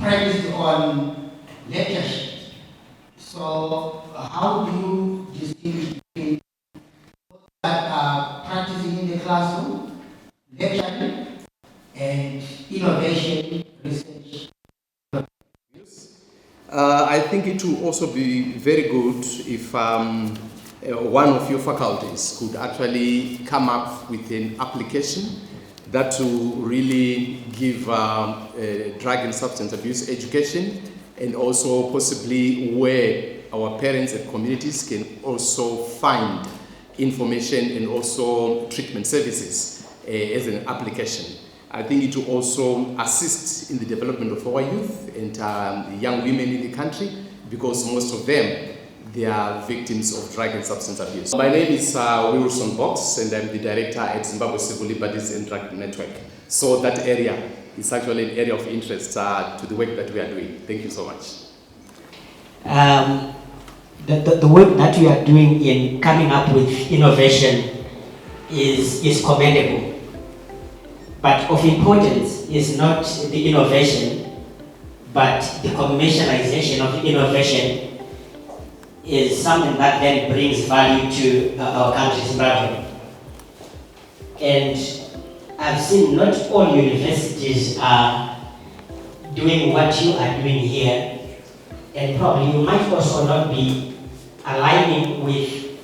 premised on lectureship. So how do you distinguish between those that are practicing in the classroom, lecturing, and innovation, research? I think it will also be very good if one of your faculties could actually come up with an application that will really give drug and substance abuse education, and also possibly where our parents and communities can also find information and also treatment services as an application. I think it will also assist in the development of our youth and young women in the country, because most of them, they are victims of drug and substance abuse. My name is Wilson Box, and I'm the director at Zimbabwe Civil Liberties and Drug Network. So that area is actually an area of interest to the work that we are doing. Thank you so much. The work that you are doing in coming up with innovation is commendable. But of importance is not the innovation, but the commercialization of the innovation is something that then brings value to our country, Zimbabwe. And I've seen not all universities are doing what you are doing here, and probably you might also not be aligning with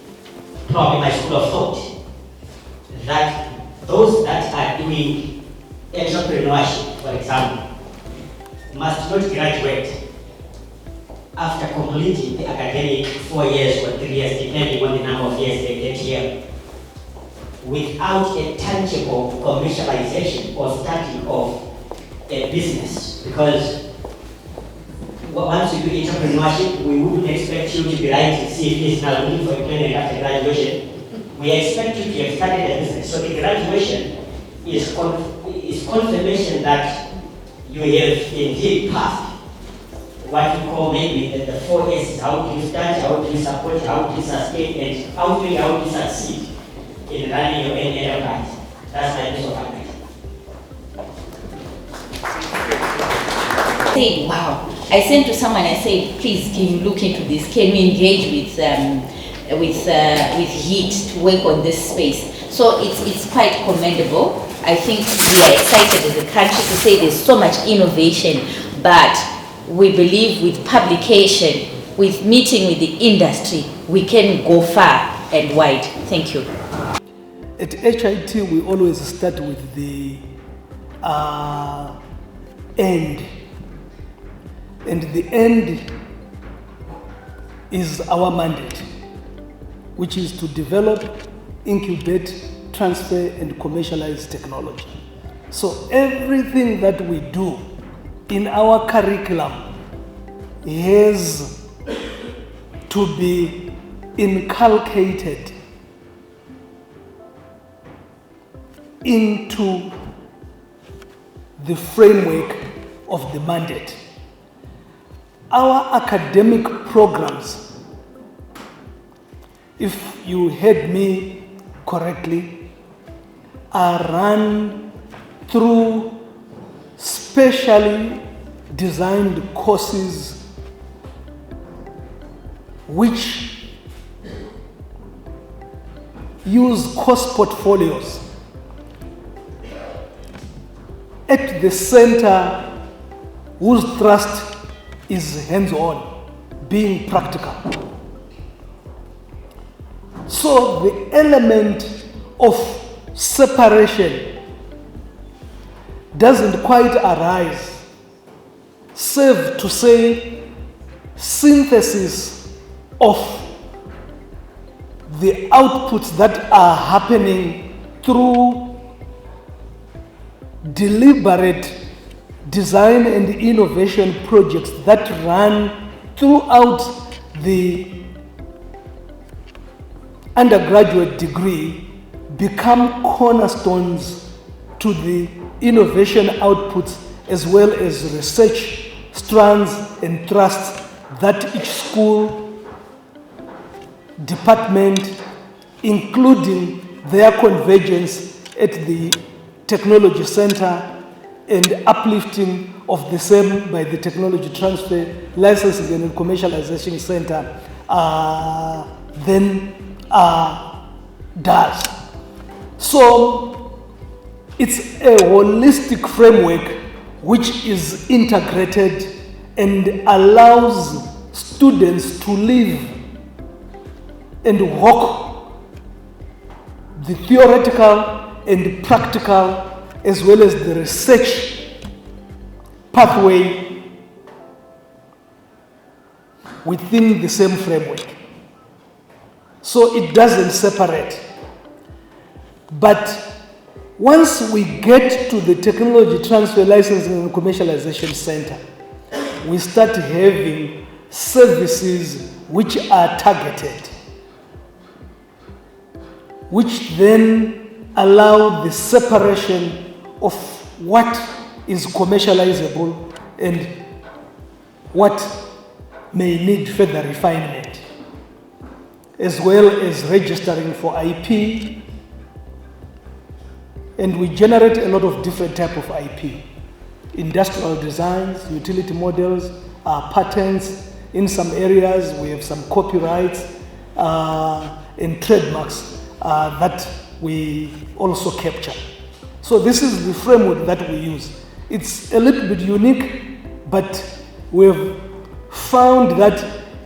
probably my school of thought, that those that are doing entrepreneurship, for example, must not graduate after completing the academic 4 years or 3 years, depending on the number of years they get here, without a tangible commercialization or starting of a business. Because once you do entrepreneurship, we wouldn't expect you to be writing CVs now looking for employment after graduation. We expect you to have started a business. So the graduation is confirmation that you have indeed passed what you call maybe the 4 S's: how do you start, how do you support, how do you sustain, and how do you succeed in running your own enterprise. That's my piece of advice. Say, wow. I sent to someone, I said, please, can you look into this? Can we engage with heat to work on this space? So it's quite commendable. I think we are excited as a country to say there's so much innovation, but we believe with publication, with meeting with the industry, we can go far and wide. Thank you. At HIT, we always start with the end. And the end is our mandate, which is to develop, incubate, transfer, and commercialize technology. So everything that we do in our curriculum has to be inculcated into the framework of the mandate. Our academic programs, if you heard me correctly, are run through specially designed courses which use course portfolios. At the center, whose thrust is hands-on, being practical. So the element of separation doesn't quite arise, save to say synthesis of the outputs that are happening through deliberate design and innovation projects that run throughout the undergraduate degree become cornerstones to the innovation outputs, as well as research strands and thrusts that each school, department, including their convergence at the technology center and uplifting of the same by the Technology Transfer, Licensing and Commercialization Center then does. So it's a holistic framework which is integrated and allows students to live and walk the theoretical and practical as well as the research pathway within the same framework. So it doesn't separate. But once we get to the Technology Transfer, Licensing and Commercialization Center, we start having services which are targeted, which then allow the separation of what is commercializable and what may need further refinement, as well as registering for IP. And we generate a lot of different type of IP. Industrial designs, utility models, patents. In some areas, we have some copyrights and trademarks that we also capture. So this is the framework that we use. It's a little bit unique, but we've found that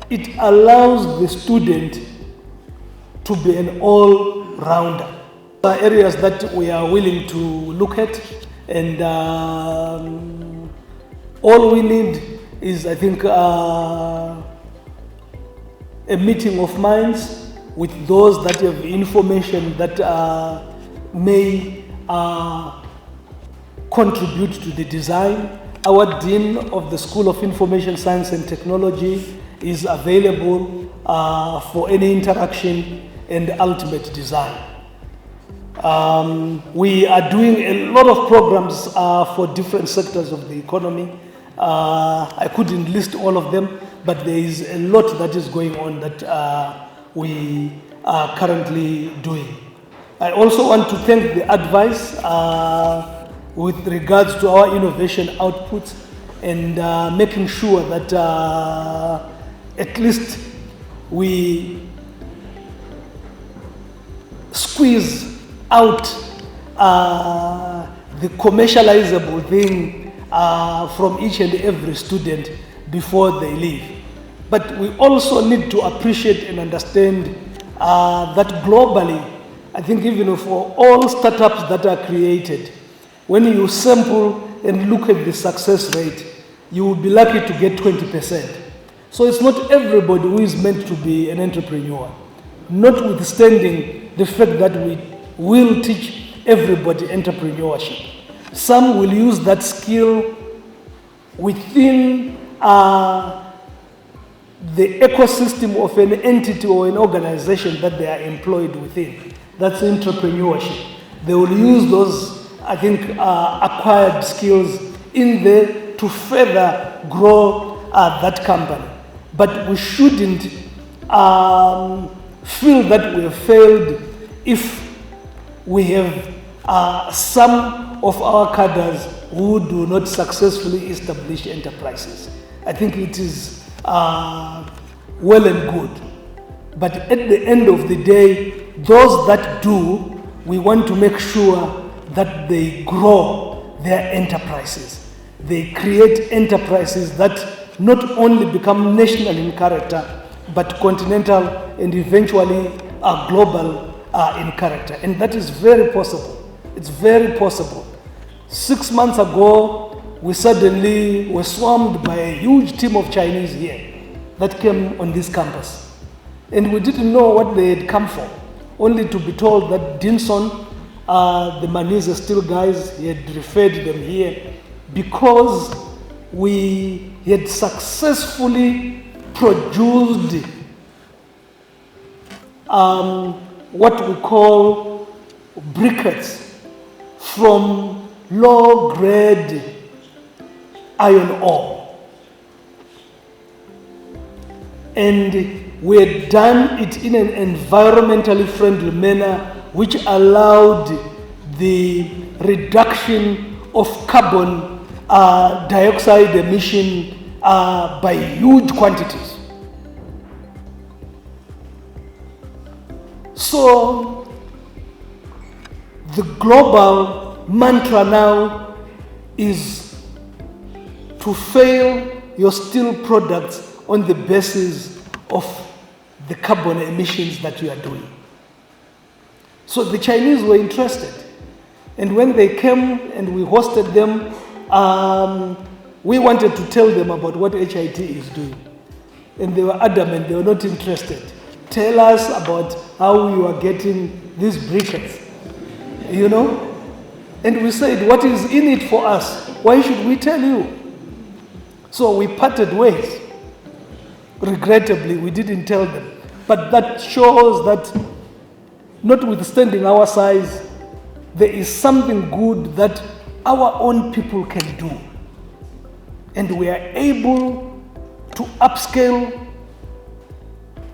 it allows the student to be an all-rounder. Areas that we are willing to look at, and all we need is, I think, a meeting of minds with those that have information that may contribute to the design. Our Dean of the School of Information Science and Technology is available for any interaction and ultimate design. We are doing a lot of programs for different sectors of the economy. I couldn't list all of them, but there is a lot that is going on that we are currently doing. I also want to thank the advice with regards to our innovation outputs and making sure that at least we squeeze out the commercializable thing from each and every student before they leave. But we also need to appreciate and understand that globally, I think even for all startups that are created, when you sample and look at the success rate, you will be lucky to get 20%. So it's not everybody who is meant to be an entrepreneur, notwithstanding the fact that we will teach everybody entrepreneurship. Some will use that skill within the ecosystem of an entity or an organization that they are employed within. That's entrepreneurship. They will use those, I think, acquired skills in there to further grow that company. But we shouldn't feel that we have failed if we have some of our cadres who do not successfully establish enterprises. I think it is well and good. But at the end of the day, those that do, we want to make sure that they grow their enterprises. They create enterprises that not only become national in character, but continental and eventually global in character. And that is very possible. It's very possible. 6 months ago, we suddenly were swarmed by a huge team of Chinese here that came on this campus. And we didn't know what they had come for, only to be told that Dinson, the Manisa Steel guys, he had referred them here because we had successfully produced what we call briquettes from low-grade iron ore. And we had done it in an environmentally friendly manner which allowed the reduction of carbon dioxide emission by huge quantities. So the global mantra now is to fail your steel products on the basis of the carbon emissions that you are doing. So the Chinese were interested. And when they came and we hosted them, we wanted to tell them about what HIT is doing. And they were adamant, they were not interested. Tell us about how you are getting these briquettes, you know? And we said, what is in it for us? Why should we tell you? So we parted ways. Regrettably, we didn't tell them. But that shows that notwithstanding our size, there is something good that our own people can do. And we are able to upscale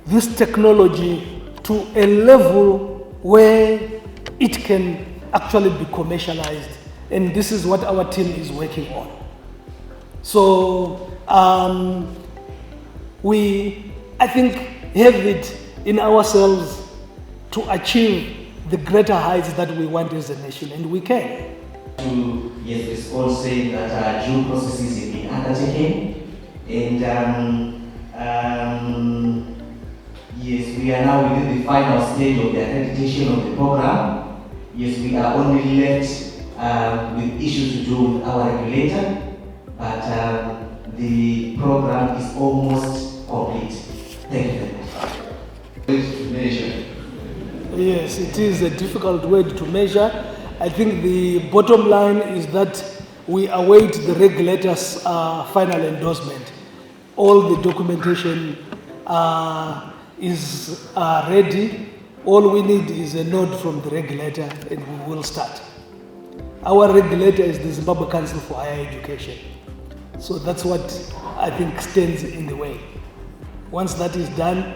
this technology to a level where it can actually be commercialized. And this is what our team is working on. So we, I think, have it in ourselves to achieve the greater heights that we want as a nation, and we can. Yes, it's all saying that due processes have been undertaken, and yes, we are now within the final stage of the accreditation of the program. Yes, we are only left with issues to do with our regulator, but the program is almost complete. Thank you very much. Measure. Yes, it is a difficult word to measure. I think the bottom line is that we await the regulator's final endorsement. All the documentation is ready. All we need is a nod from the regulator and we will start. Our regulator is the Zimbabwe Council for Higher Education. So that's what I think stands in the way. Once that is done,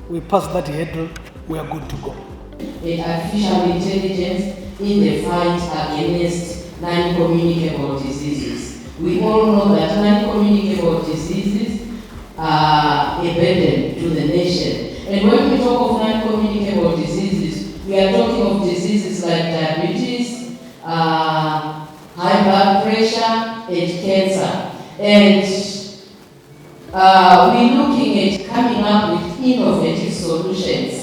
we pass that hurdle, we are good to go. Artificial intelligence in the fight against non-communicable diseases. We all know that non-communicable diseases are a burden to the nation. And when we talk of non-communicable diseases, we are talking of diseases like diabetes, high blood pressure, and cancer. And we're looking at coming up with innovative solutions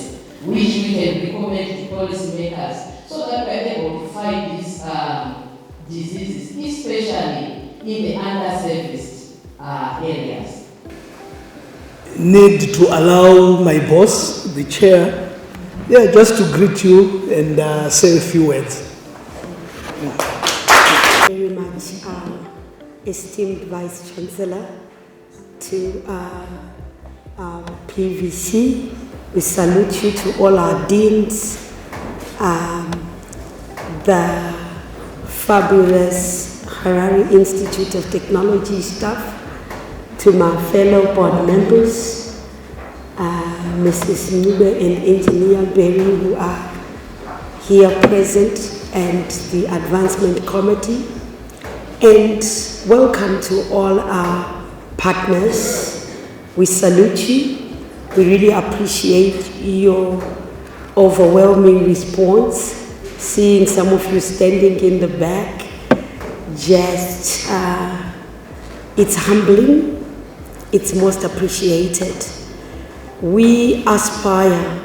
which we can recommend to policymakers so that we're able to fight these diseases, especially in the underserviced areas. Need to allow my boss, the chair, just to greet you and say a few words. Very much, esteemed Vice Chancellor, to PVC. We salute you, to all our deans, the fabulous Harare Institute of Technology staff, to my fellow board members, Mrs. Nube and Engineer Berry, who are here present, and the Advancement Committee, and welcome to all our partners. We salute you. We really appreciate your overwhelming response, seeing some of you standing in the back. Just, it's humbling. It's most appreciated. We aspire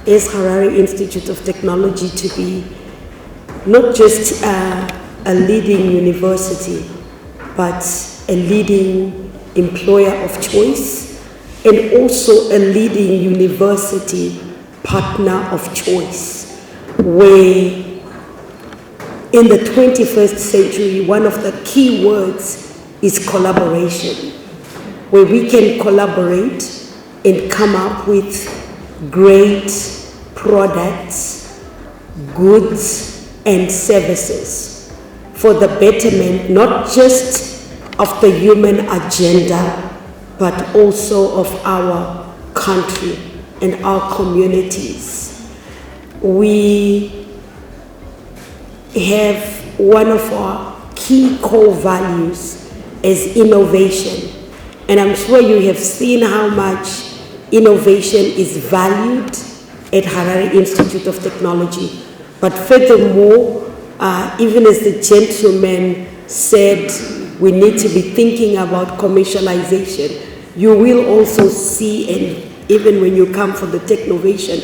as Harare Institute of Technology to be not just a leading university, but a leading employer of choice, and also a leading university partner of choice, where in the 21st century, one of the key words is collaboration, where we can collaborate and come up with great products, goods, and services for the betterment, not just of the human agenda, but also of our country and our communities. We have one of our key core values is innovation. And I'm sure you have seen how much innovation is valued at Harare Institute of Technology. But furthermore, even as the gentleman said, we need to be thinking about commercialization. You will also see, and even when you come for the Technovation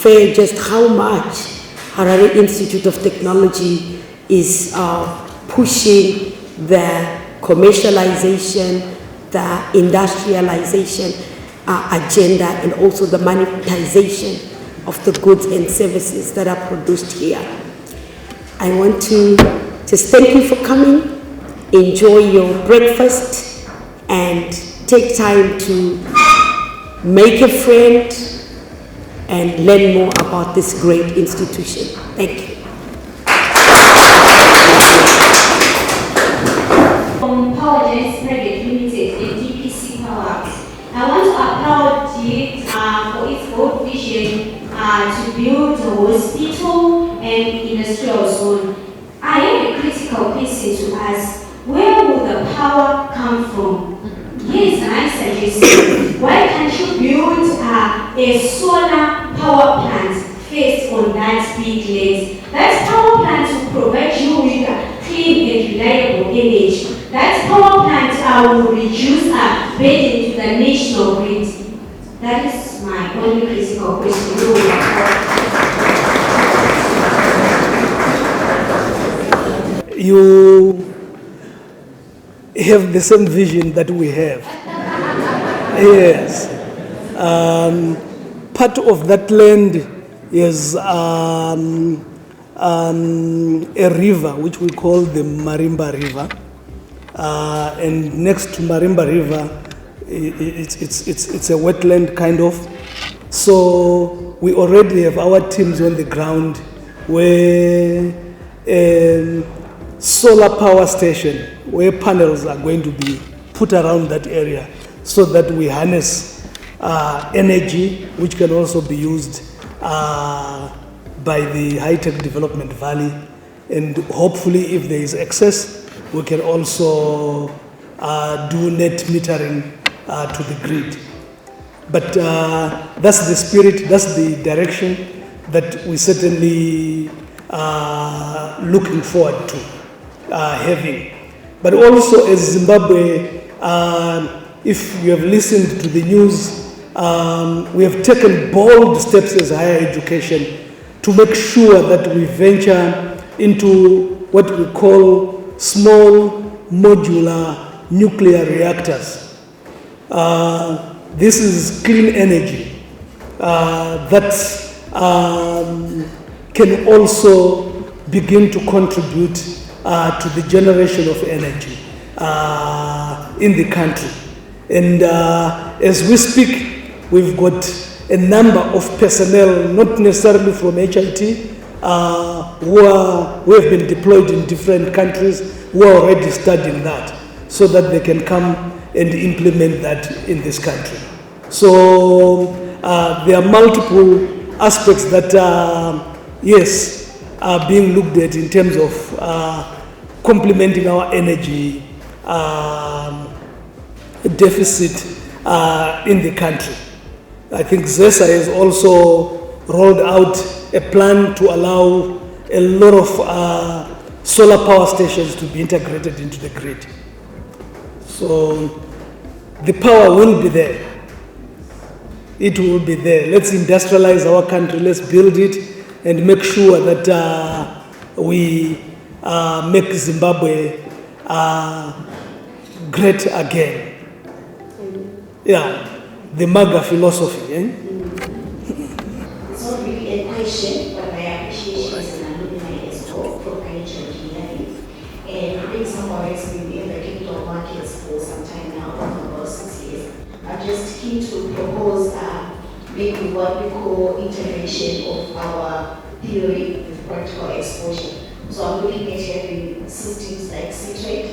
fair, just how much Harare Institute of Technology is pushing the commercialization, the industrialization agenda, and also the monetization of the goods and services that are produced here. I want to just thank you for coming. Enjoy your breakfast and take time to make a friend and learn more about this great institution. Thank you. From Power Gen Private Limited and DPC Power, I want to applaud it for its bold vision to build a hospital and industrial zone. I have a critical question to ask: where will the power come from? Here is my suggestion. Why can't you build a solar power plant first on that big land? That power plant will provide you with clean and reliable energy. That power plant will reduce burden to the national grid. That is my only critical question. You have the same vision that we have. Yes. Part of that land is a river which we call the Marimba River. And next to Marimba River, it's a wetland kind of. So we already have our teams on the ground where solar power station, where panels are going to be put around that area so that we harness energy which can also be used by the high-tech development valley. And hopefully if there is excess, we can also do net metering to the grid. But that's the spirit, that's the direction that we certainly looking forward to having. But also as Zimbabwe, if you have listened to the news, we have taken bold steps as higher education to make sure that we venture into what we call small modular nuclear reactors. This is clean energy that can also begin to contribute to the generation of energy in the country. And as we speak, we've got a number of personnel, not necessarily from HIT, who have been deployed in different countries, who are already studying that, so that they can come and implement that in this country. So there are multiple aspects that yes, are being looked at in terms of complementing our energy deficit in the country. I think ZESA has also rolled out a plan to allow a lot of solar power stations to be integrated into the grid. So the power will be there. It will be there. Let's industrialize our country, let's build it and make sure that we make Zimbabwe great again. Yeah, the MAGA philosophy. Eh? It's not really a question, but my appreciation is an alumni as well from IHT Engineering. And I think some of us will be in the capital markets for some time now, for about 6 years. I'm just keen to propose maybe what we call integration of our theory with practical exposure. So I'm looking at having systems like CTRAC,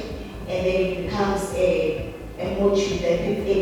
and then it becomes a module, a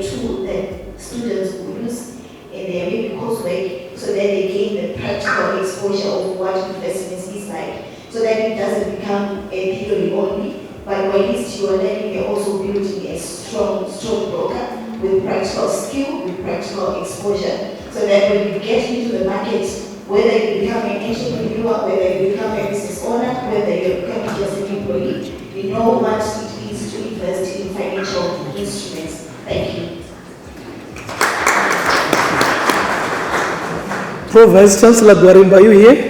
tool that students will use in their maybe coursework, so that they gain the practical exposure of what investments is like. so that it doesn't become a theory only, but while you are learning, you're also building a strong broker with practical skill, with practical exposure, so that when you get into the market, whether you become an entrepreneur, whether you become a business owner, whether you become just an employee, you know what it is to invest in financial instruments. Thank you. Vice Chancellor Gwarimba, are you here?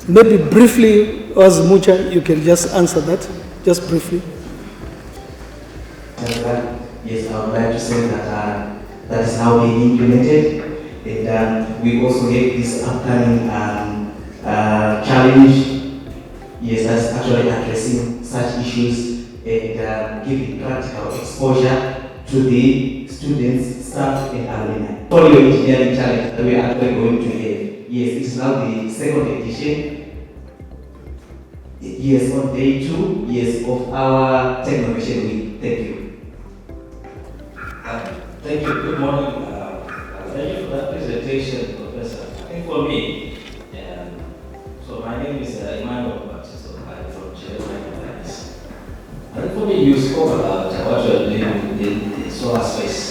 Maybe briefly, as Mucha, you can just answer that, just briefly. Yes, I would like to say that that is now being implemented, and we also have this upcoming challenge. Yes, that's actually addressing such issues and giving practical exposure to the students, staff, and alumni. Follow engineering challenge that we are actually going to have. Yes, it's now the second edition. Yes, on day 2, yes, of our Technovation Week. Thank you. Thank you. Good morning. Thank you for that presentation, Professor. I think for me, so my name is Emmanuel Baptiste. I'm from Chile. I think for me, you spoke about what you are doing in the solar space,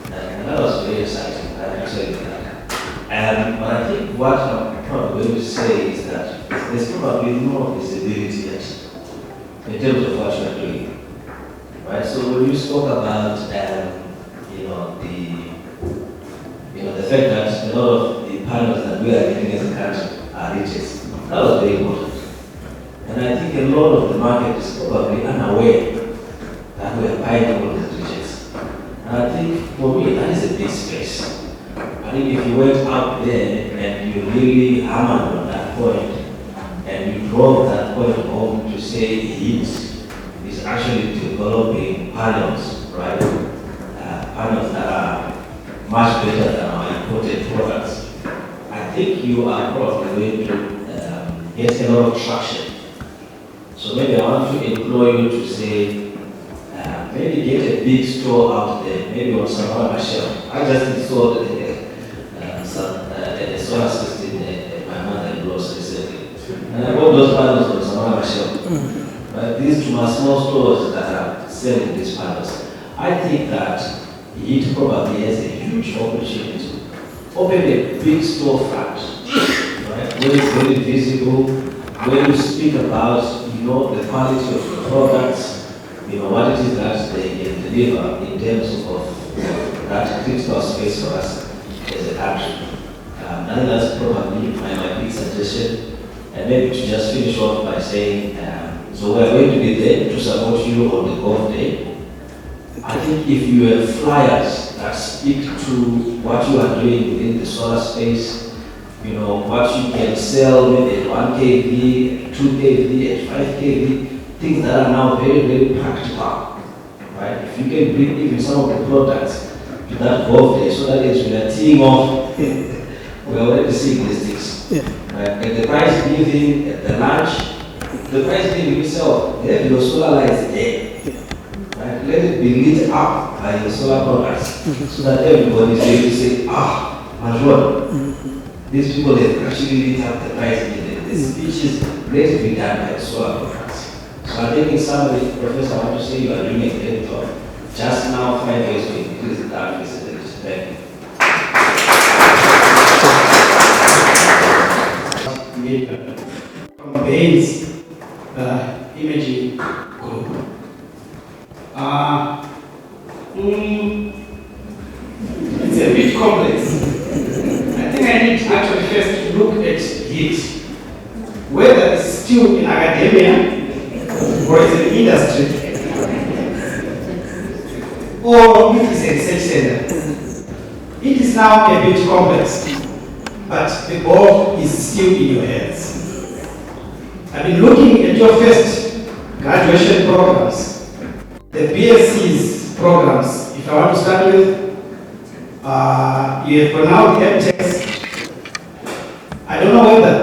and that was very exciting. I actually did that. But I think what I'm probably going to say is that there's probably no visibility yet in terms of what you are doing. Right. So when you spoke about the fact that a lot of the panels that we are getting as a country are riches, that was very important. And I think a lot of the market is probably unaware that we are buying all these riches. And I think for me that is a big space. I think if you went out there and you really hammered on that point and you drove that point home to say heat is actually developing panels, right? Panels that are much better than our imported products. I think you are probably going to get a lot of traction. So maybe I want to implore you to say, maybe get a big store out there, maybe on some other shelf. I just installed a solar system at my mother-in-law's recently. And I bought those panels on some other shelf. But these two are small stores that are selling these panels. I think that it probably has a huge opportunity to open a big storefront, right? Where it's very visible, where you speak about, the quality of the products, what it is that they can deliver in terms of that critical space for us as a country. And that's probably my big suggestion. And maybe to just finish off by saying, so we're going to be there to support you on the golf day. I think if you have flyers that speak to what you are doing within the solar space, what you can sell maybe at 1 kV, 2 kV, at 5 kV, things that are now very, very practical, right? If you can bring even some of the products to that golf day, so that as we are teeing off, we are already seeing these things. Yeah. Right? And the prize giving, at the lunch, the prize giving itself, have your solar lights there. Right? Let it be lit up by the solar products, so that everybody is able to say, my Lord, these people have actually lit up the prize giving. This speech is ready to be done by the solar products. So I think in summary, Professor, I want to say you are doing a great job. Just now, 5 years to increase the target facilities. Thank you. From Baines Imaging Group. It's a bit complex. I think I need to actually first look at heat. Whether it's still in academia or it's an industry or it is a research center. It is now a bit complex, but the ball is still in your hands. I've been looking at your first graduation programs, the BSc's programs. If I want to start with, you have pronounced MTechs. I don't know whether,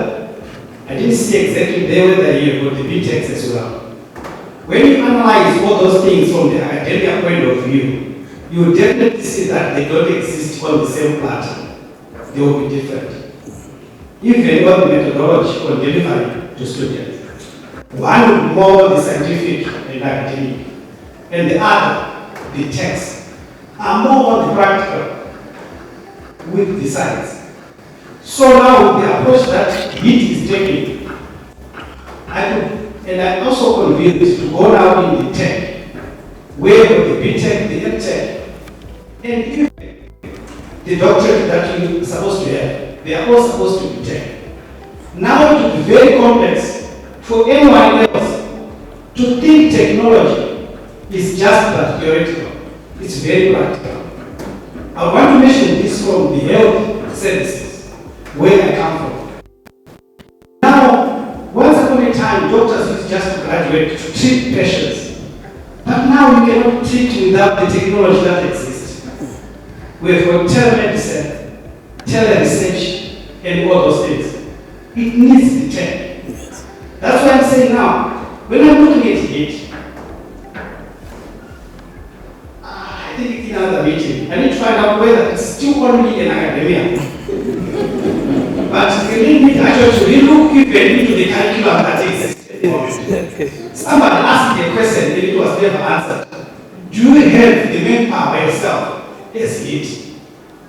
I didn't see exactly there whether you have got the BTechs as well. When you analyze all those things from the academic point of view, you will definitely see that they don't exist on the same platter. they will be different. Even on the methodology on delivery to students. One will be more the scientific and academic, and the other, the texts, are more on the practical with the science. So now the approach that HIT is taking, I'm also convinced to go now in the tech, where the BTech, the MTech, and even the doctorate that you're supposed to have, they are all supposed to be tech. Now it will be very complex for anyone else to think technology is just but theoretical. It's very practical. I want to mention this from the health services, where I come from. Now, once upon a time, doctors used just to graduate to treat patients. But now you cannot treat without the technology that exists. We have got telemedicine, teleresearch, and all those things. It needs the tech. That's why I'm saying now, when I'm looking at it, I think it's another meeting. I need to find out whether it's still only in academia. But you need me to actually look even into the curriculum that exists. Somebody asked me a question and it was never answered. Do you have the manpower yourself as it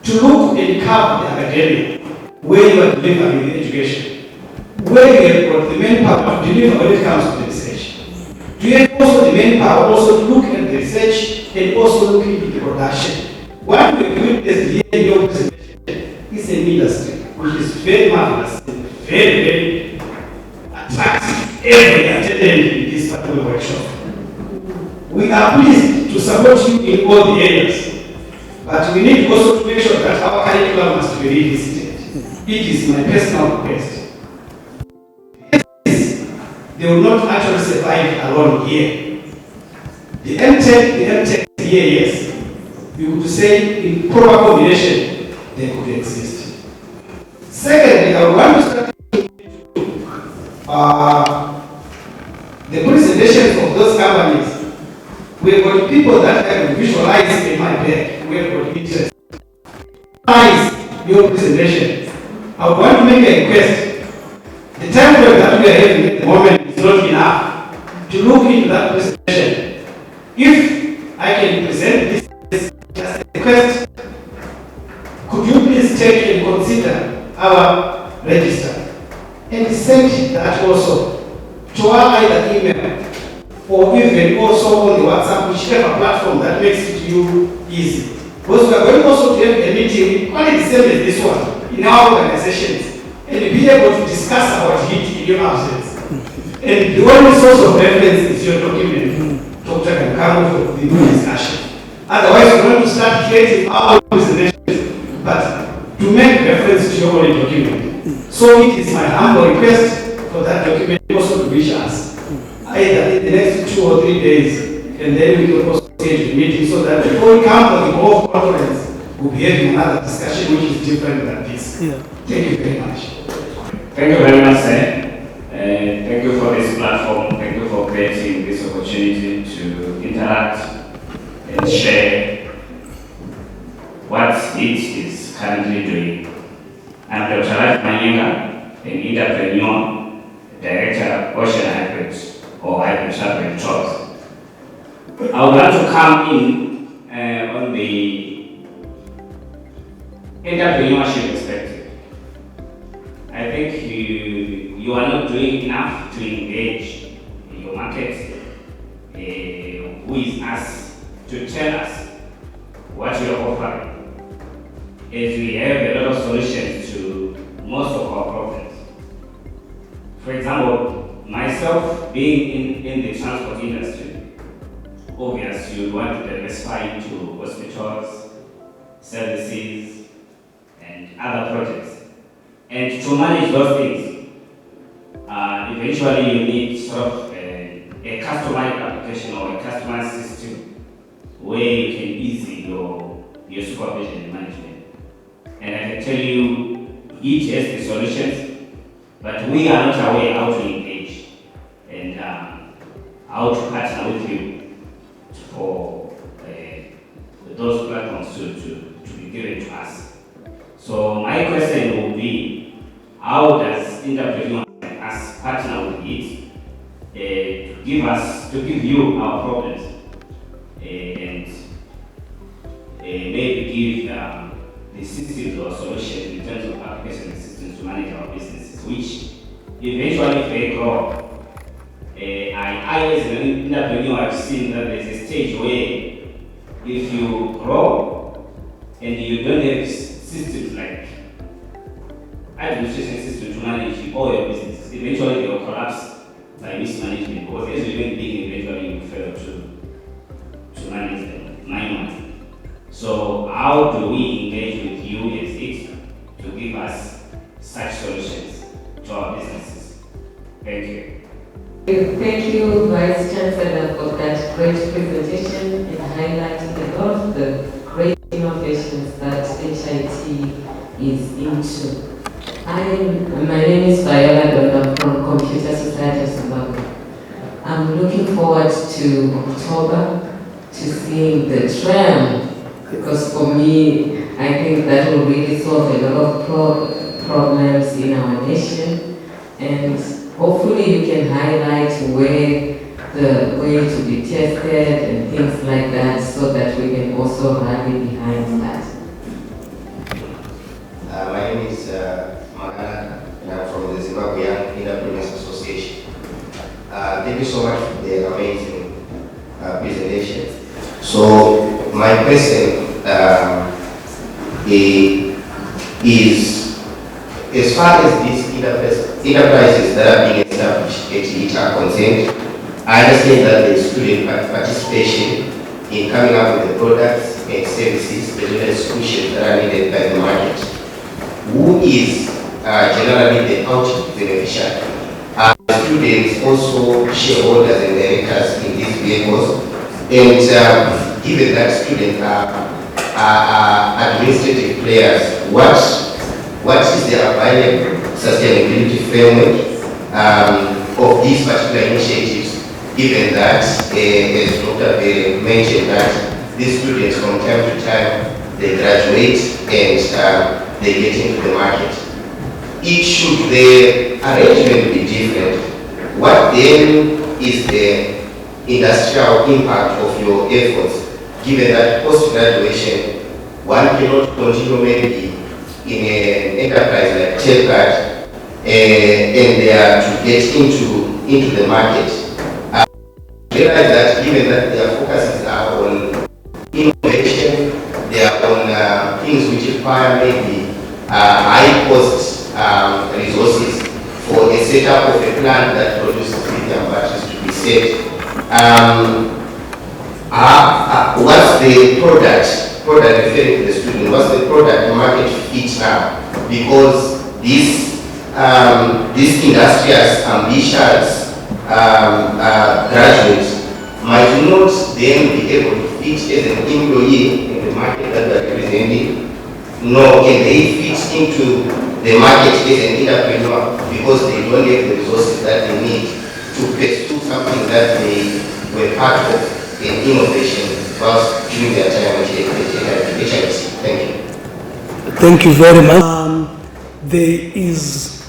to look and cover the academia where you are delivering the education? Where you have got the manpower to deliver when it comes to the research? Do you have also the manpower also to look at the research and also look into the production? What we're doing is here in your presentation is an industry which is very marvelous, very, very attractive. Every attendant in this particular workshop. We are pleased to support you in all the areas, but we need also to make sure that our curriculum must be revisited. It is my personal request. They will not actually survive alone here. The MTech here, yes. We would say in proper combination, they could exist. Secondly, I want to start the presentations of those companies. We've got people that have visualized in my back. We've got interest. Your presentation. I want to make a request. The time frame that we are having at the moment is not enough to look into that presentation. If I can present this as a request, could you please take and consider our register and send that also to our either email or even also on the WhatsApp, whichever platform that makes it to you easy. Because we are going also to have a meeting, quite the same as this one, in our organizations. And be able to discuss about it in your absence. And the only source of reference is your document. Doctor can come for the discussion. Otherwise, we're going to start creating our presentations, but to make reference to your own document. So it is my humble request for that document also to reach us, either in the next 2 or 3 days, and then we can also schedule a meeting so that before we come for the whole conference, we'll be having another discussion which is different than this. Yeah. Thank you very much. Thank you very much, sir. Thank you for this platform. Thank you for creating this opportunity to interact and share what it is currently doing. I'm Dr. Raj Manyenga, an entrepreneur, director of Ocean Hybrid or Hybrid Travel Jobs. I would like to come in on the entrepreneurship perspective. I think you are not doing enough to engage your market, who is asked to tell us what you are offering, as we have a lot of solutions to most of our problems. For example, myself being in the transport industry, obviously you want to diversify into hospitals, services, and other projects. And to manage those things, eventually you need sort of a customized application or a customized system where you can ease your supervision and management. And I can tell you, each has the solutions, but we are not aware how to engage and how to partner with you for those platforms to be given to us. So my question to give you our problems, and maybe give the systems or solutions in terms of application systems to manage our businesses, which eventually if they grow. I as an entrepreneur, I've seen that there's a stage where if you grow and you don't have systems like administration system to manage all your businesses, eventually they will collapse by mismanagement, because as you're doing big, eventually you fail to manage them manually. So how do we engage with you as it to give us such solutions to our businesses? Thank you. Thank you, Vice Chancellor, for that great presentation and highlighting a lot of the great innovations that HIT is into. My name is Viola Dondo from Computer Society of Zimbabwe. I'm looking forward to October to seeing the tram, because for me, I think that will really solve a lot of problems in our nation, and hopefully you can highlight where the way to be tested and things like that, so that we can also rally behind that. My name is Magana, and I'm from the Zimbabwe Entrepreneurs Association. Thank you so much for the amazing presentation. So my question is, as far as these enterprises that are being established at HIT are concerned, I understand that there is student participation in coming up with the products and services, as well as solutions that are needed by the market. Who is generally the ultimate beneficiary? Are students also shareholders and directors in these vehicles? And given that students are administrative players, what is the available sustainability framework of these particular initiatives, given that, as Dr. Berry mentioned, that these students from time to time, they graduate and they get into the market. Should the arrangement be different, what then is the industrial impact of your efforts, given that post-graduation, one cannot continue maybe in an enterprise like TechCard and they are to get into the market. Realize that given that their focuses are on innovation, they are on things which require maybe high cost resources for a setup of a plant that produces lithium batteries to be set. What's the product referring to the student, what's the product market fit now? Because these industrious, ambitious graduates might not then be able to fit as an employee in the market that they are representing, nor can they fit into the market as an entrepreneur, because they don't have the resources that they need to pursue something that they were part of in innovation whilst during their time at HIT. Thank you. Thank you very much. There is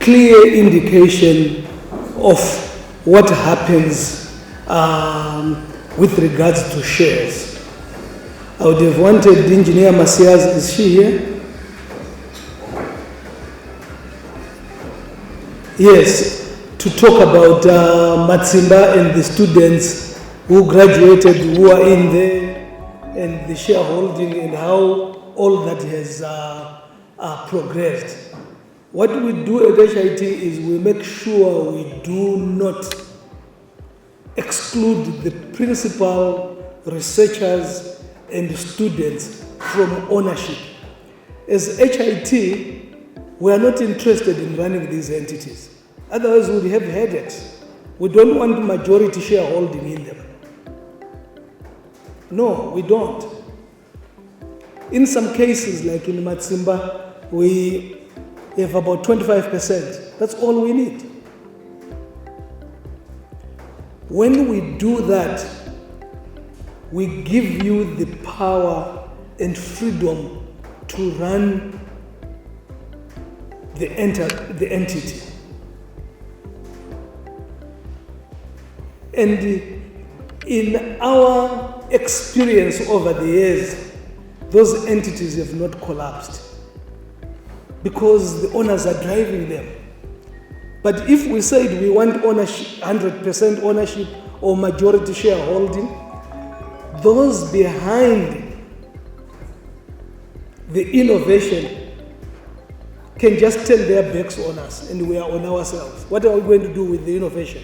clear indication of what happens with regards to shares. I would have wanted Engineer Masias, is she here? Yes, to talk about Matsimba and the students who graduated, who are in there, and the shareholding and how all that has progressed. What we do at HIT is we make sure we do not exclude the principal researchers and students from ownership. As HIT, we are not interested in running these entities. Otherwise, we would have headaches. We don't want majority shareholding in them. No, we don't. In some cases, like in Matsimba, we have about 25%. That's all we need. When we do that, we give you the power and freedom to run the entity. And in our experience over the years, those entities have not collapsed because the owners are driving them. But if we said we want ownership, 100% ownership or majority shareholding, those behind the innovation can just turn their backs on us and we are on ourselves. What are we going to do with the innovation?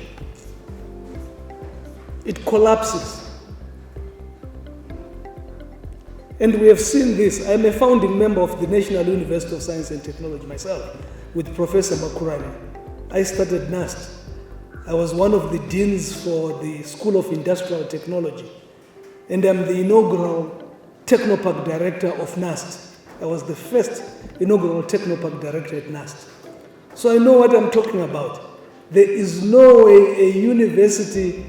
It collapses. And we have seen this. I'm a founding member of the National University of Science and Technology myself with Professor Makurani. I started NAST. I was one of the deans for the School of Industrial Technology. And I'm the inaugural Technopark director of NAST. I was the first inaugural Technopark director at NAST. So I know what I'm talking about. There is no way a university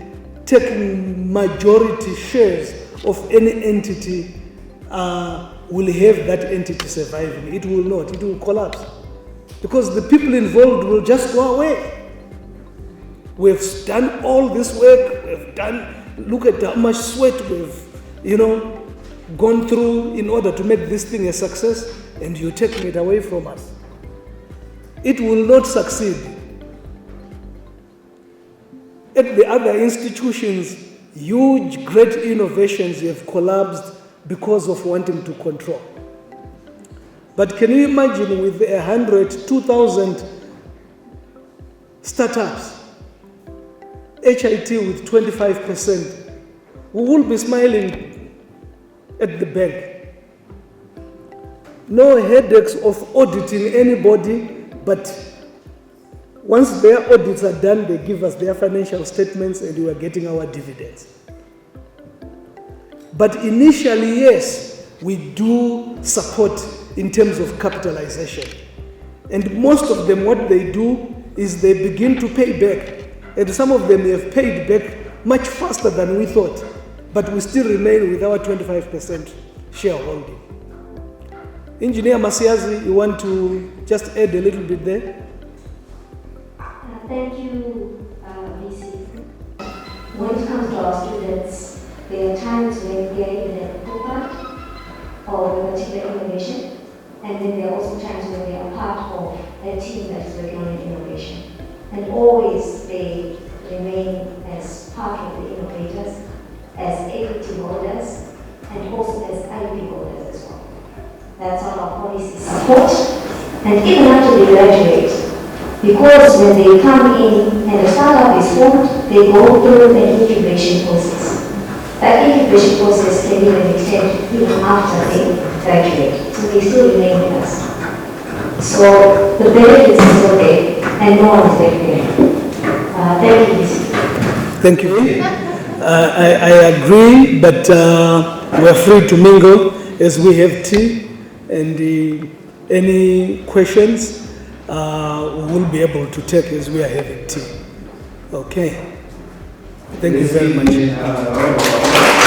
taking majority shares of any entity will have that entity surviving. It will not, it will collapse. Because the people involved will just go away. We've done all this work, look at how much sweat we've, gone through in order to make this thing a success, and you're taking it away from us. It will not succeed. At the other institutions, huge, great innovations have collapsed because of wanting to control. But can you imagine with 2,000 startups, HIT with 25%, we will be smiling at the bank. No headaches of auditing anybody, but once their audits are done, they give us their financial statements and we are getting our dividends. But initially, yes, we do support in terms of capitalization. And most of them, what they do is they begin to pay back. And some of them have paid back much faster than we thought. But we still remain with our 25% shareholding. Engineer Masiazi, you want to just add a little bit there? Thank you, VC. When it comes to our students, there are times when they are in a part of a particular innovation, and then there are also times when they are part of a team that is working on an innovation. And always they remain as part of the innovators, as equity holders, and also as IP holders as well. That's what our policy support. And even after they graduate, because when they come in and a startup is formed, they go through an incubation process. That incubation process can even extend even after they graduate. So they still remain with us. So the benefits are still there, and no one is there. Thank you. Thank you. I agree, but we are free to mingle as we have tea, and any questions we will be able to take as we are having tea. Okay. Thank you very much.